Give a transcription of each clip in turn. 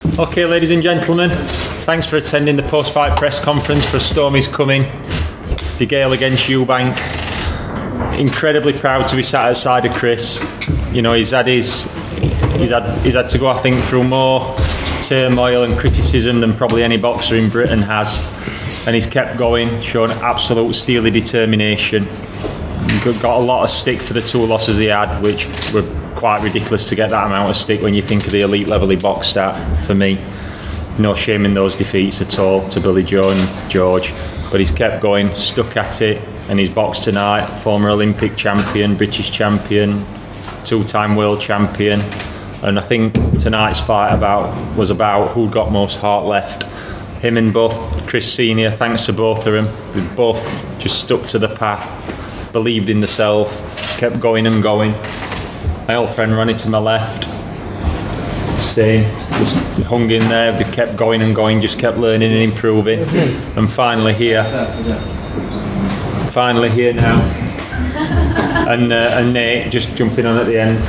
Okay, ladies and gentlemen, thanks for attending the post-fight press conference for A Storm Is Coming. DeGale against Eubank. Incredibly proud to be sat outside of Chris. You know, he's had to go, I think, through more turmoil and criticism than probably any boxer in Britain has, and he's kept going, showing absolute steely determination. Got a lot of stick for the 2 losses he had, which were quite ridiculous to get that amount of stick when you think of the elite level he boxed at. For me, no shame in those defeats at all to Billy Joe and George, but he's kept going, stuck at it, and he's boxed tonight. Former Olympic champion, British champion, 2-time world champion, and I think tonight's fight was about who got most heart left. Him and both Chris Sr. Thanks to both of them. We both just stuck to the path, believed in themselves, kept going and going. My old friend Ronnie to my left, same, just hung in there. They kept going and going, just kept learning and improving, and finally here now. And Nate just jumping on at the end.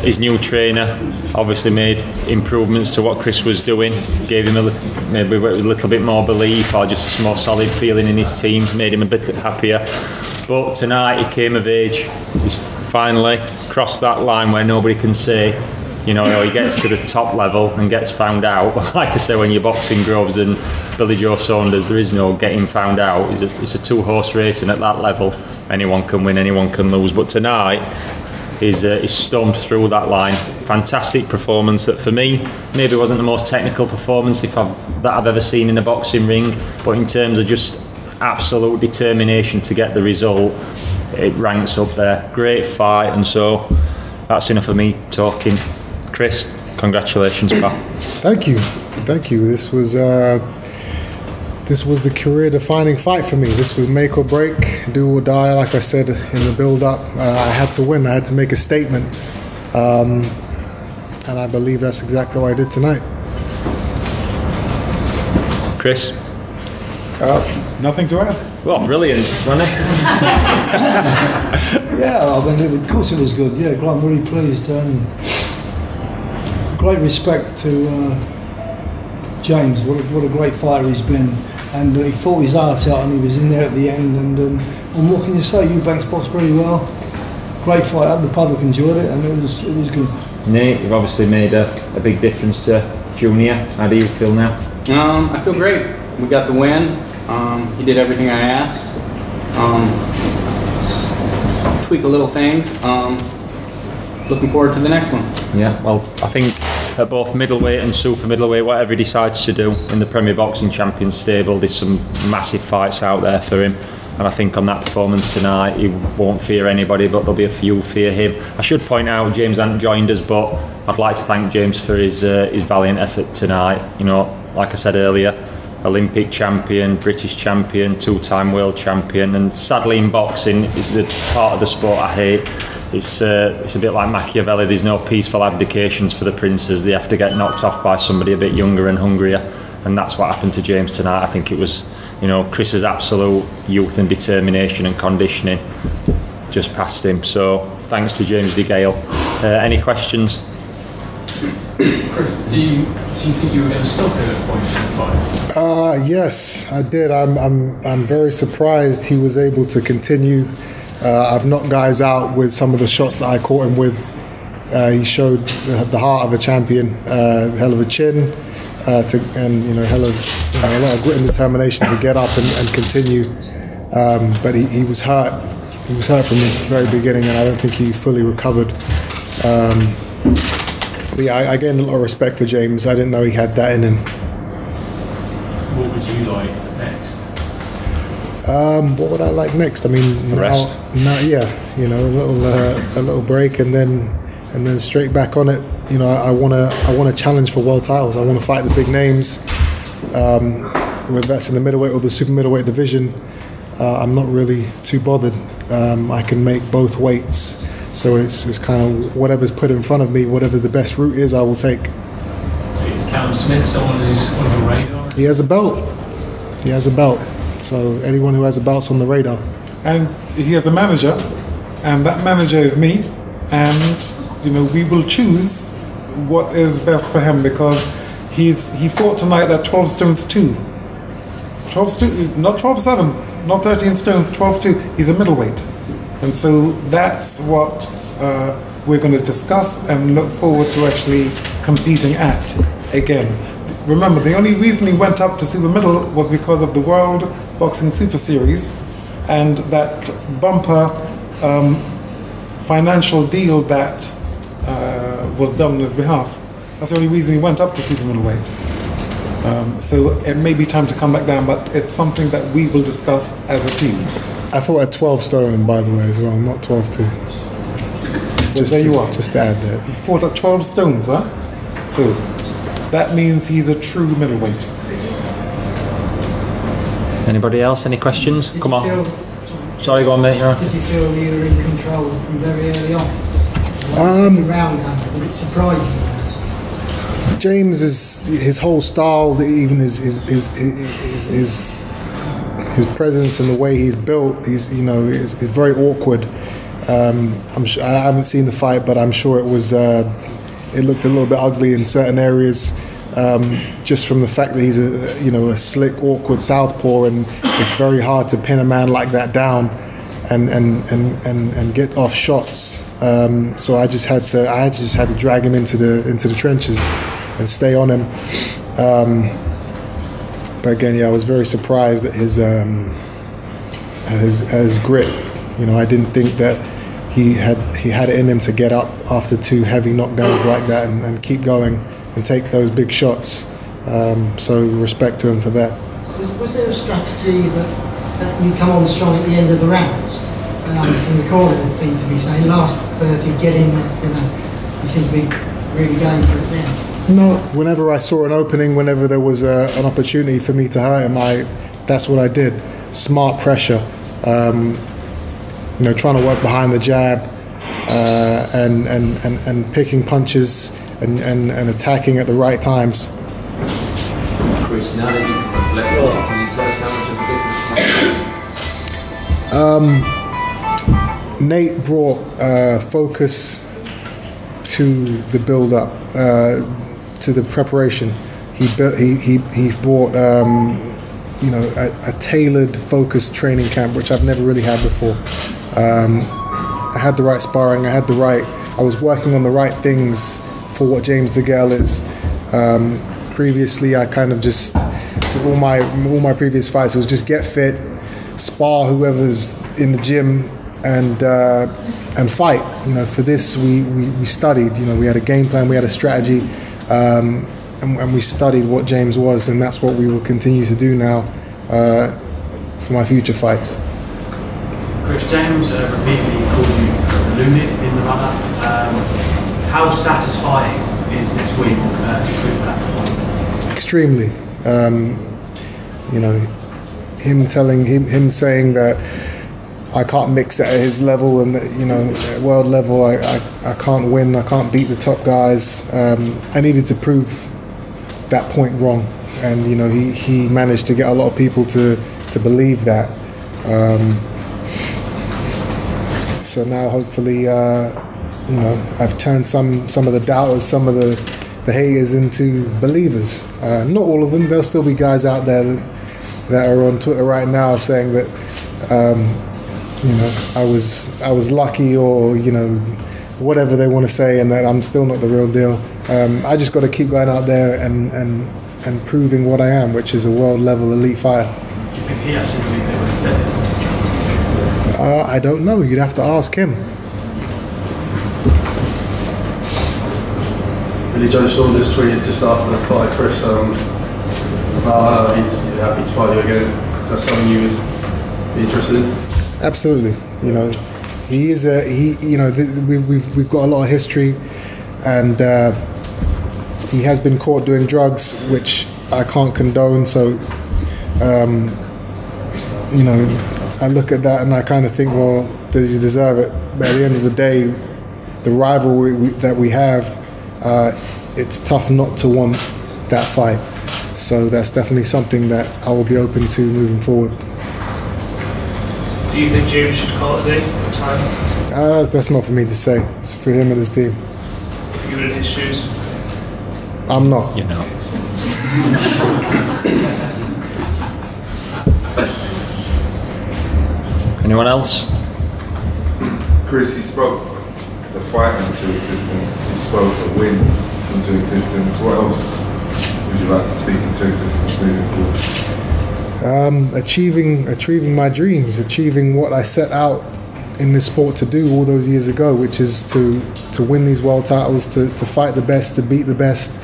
His new trainer obviously made improvements to what Chris was doing, gave him maybe a little bit more belief or just a more solid feeling in his team, made him a bit happier. But tonight he came of age. He's finally crossed that line where nobody can say, you know, he gets to the top level and gets found out. Like I say, when you're boxing Groves and Billy Joe Saunders, there is no getting found out. It's a 2-horse race, and at that level, anyone can win, anyone can lose. But tonight, he's stormed through that line. Fantastic performance that for me maybe wasn't the most technical performance that I've ever seen in a boxing ring, but in terms of just absolute determination to get the result, it ranks up there. Great fight, and so that's enough of me talking. Chris, congratulations, pal. Thank you. This was the career-defining fight for me. This was make or break, do or die. Like I said in the build-up, I had to win. I had to make a statement, and I believe that's exactly what I did tonight. Chris? Nothing to add. Well, brilliant, Ronnie. Yeah, I mean, of course it was good. Yeah, I'm really pleased. Great respect to James. What a great fighter he's been. And he fought his heart out, and he was in there at the end. And what can you say? Eubank's boxed very well. Great fight. The public enjoyed it, and it was good. Nate, you've obviously made a big difference to Junior. How do you feel now? I feel great. We got the win. He did everything I asked. Tweak a little things. Looking forward to the next one. Yeah, well, I think at both middleweight and super middleweight, whatever he decides to do in the Premier Boxing Champions stable, there's some massive fights out there for him. And I think on that performance tonight, he won't fear anybody, but there'll be a few fear him. I should point out, James hasn't joined us, but I'd like to thank James for his valiant effort tonight. You know, like I said earlier, Olympic champion, British champion, 2-time world champion, and sadly in boxing, it's the part of the sport I hate. It's a bit like Machiavelli. There's no peaceful abdications for the princes. They have to get knocked off by somebody a bit younger and hungrier, and that's what happened to James tonight. I think it was, you know, Chris's absolute youth and determination and conditioning just passed him. So thanks to James DeGale. Any questions? Chris, do you think you were going to stop him at points in the fight? Yes, I did. I'm very surprised he was able to continue. I've knocked guys out with some of the shots that I caught him with. He showed the heart of a champion, hell of a chin, and a lot of grit and determination to get up and continue. But he was hurt. He was hurt from the very beginning, and I don't think he fully recovered. But yeah, I gained a lot of respect for James. I didn't know he had that in him. What would you like next? What would I like next? I mean, rest. A little break, and then straight back on it. You know, I want to challenge for world titles. I want to fight the big names. Whether that's in the middleweight or the super middleweight division, I'm not really too bothered. I can make both weights. So it's kind of whatever's put in front of me, whatever the best route is, I will take. Is Callum Smith someone who's on the radar? He has a belt. He has a belt. So anyone who has a belt's on the radar. And he has a manager, and that manager is me. And we will choose what is best for him, because He fought tonight at 12 stones 2. 12 stone, not 12-7, not 13 stones, 12-2. He's a middleweight. And so that's what we're going to discuss and look forward to actually competing at again. Remember, the only reason he went up to super middle was because of the World Boxing Super Series and that bumper financial deal that was done on his behalf. That's the only reason he went up to super middleweight. So it may be time to come back down, but it's something that we will discuss as a team. I fought at 12 stone, by the way, as well, not 12-2. Well, there you are. Just to add that. He fought at 12 stones, huh? So that means he's a true middleweight. Anybody else? Any questions? Come on. Sorry, go on, mate. Did you feel you were in control from very early on? Did it surprise you? James his whole style, even his presence and the way he's built, is very awkward. I'm sure, I haven't seen the fight, but I'm sure it looked a little bit ugly in certain areas, just from the fact that he's a slick, awkward southpaw, and it's very hard to pin a man like that down and get off shots. So I just had to drag him into the trenches and stay on him. But again, I was very surprised at his grit. I didn't think that he had it in him to get up after 2 heavy knockdowns like that and keep going and take those big shots. So respect to him for that. Was there a strategy that you come on strong at the end of the rounds? From the corner, there seemed to be saying last 30, get in. You seem to be really going for it now. No, whenever I saw an opening, whenever there was an opportunity for me to hurt him, that's what I did. Smart pressure, trying to work behind the jab, and picking punches and attacking at the right times. Chris, now that you've reflected, can you tell us how much of a difference? Nate brought focus to the build-up. To the preparation, he brought a tailored, focused training camp, which I've never really had before. I had the right sparring. I was working on the right things for what James DeGale is. Previously, I kind of just all my previous fights, it was just get fit, spar whoever's in the gym, and fight. For this we studied. We had a game plan, we had a strategy. And we studied what James was, and that's what we will continue to do now for my future fights. Coach James repeatedly called you deluded in the run-up. How satisfying is this win to prove that? Extremely. Him saying that I can't mix at his level, and at world level I can't win, I can't beat the top guys. I needed to prove that point wrong, and he managed to get a lot of people to believe that. So now hopefully I've turned some of the doubters, some of the haters into believers. Not all of them. There'll still be guys out there that are on Twitter right now saying that I was lucky, or whatever they want to say, and that I'm still not the real deal. I just got to keep going out there and proving what I am, which is a world level elite fighter. Do you think he actually believed they would accept it? I don't know. You'd have to ask him. Billy Joe saw this tweet just after the fight, Chris. He's happy to fight you again. Is that something you would be interested in? Absolutely. He is we've got a lot of history, and he has been caught doing drugs, which I can't condone. So, I look at that and I kind of think, well, does he deserve it? But at the end of the day, the rivalry that we have, it's tough not to want that fight. So that's definitely something that I will be open to moving forward. Do you think James should call it a day for time? That's not for me to say. It's for him and his team. If you were in his shoes? I'm not. You're not. Anyone else? Chris, you spoke the fight into existence. You spoke the win into existence. What else would you like to speak into existence moving forward? Achieving my dreams, achieving what I set out in this sport to do all those years ago, which is to win these world titles, to fight the best, to beat the best,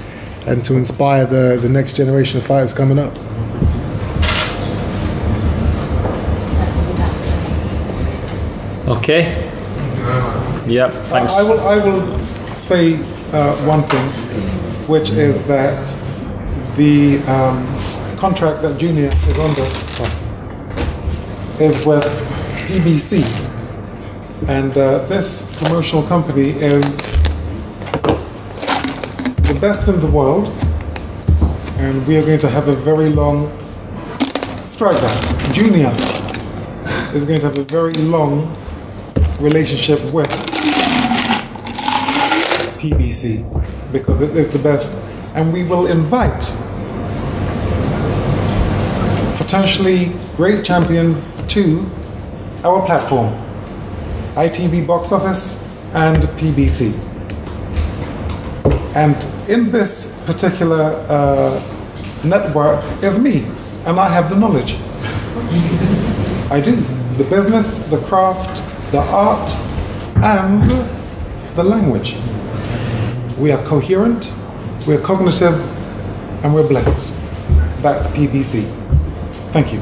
and to inspire the next generation of fighters coming up. Okay. Yep. Thanks. I will say one thing, which is that the contract that Junior is under is with PBC, and this promotional company is the best in the world, and we are going to have a very long strike that. Junior is going to have a very long relationship with PBC because it is the best, and we will invite potentially great champions to our platform, ITV Box Office and PBC. And in this particular network is me, and I have the knowledge. I do. The business, the craft, the art, and the language. We are coherent, we're cognitive, and we're blessed. That's PBC. Thank you.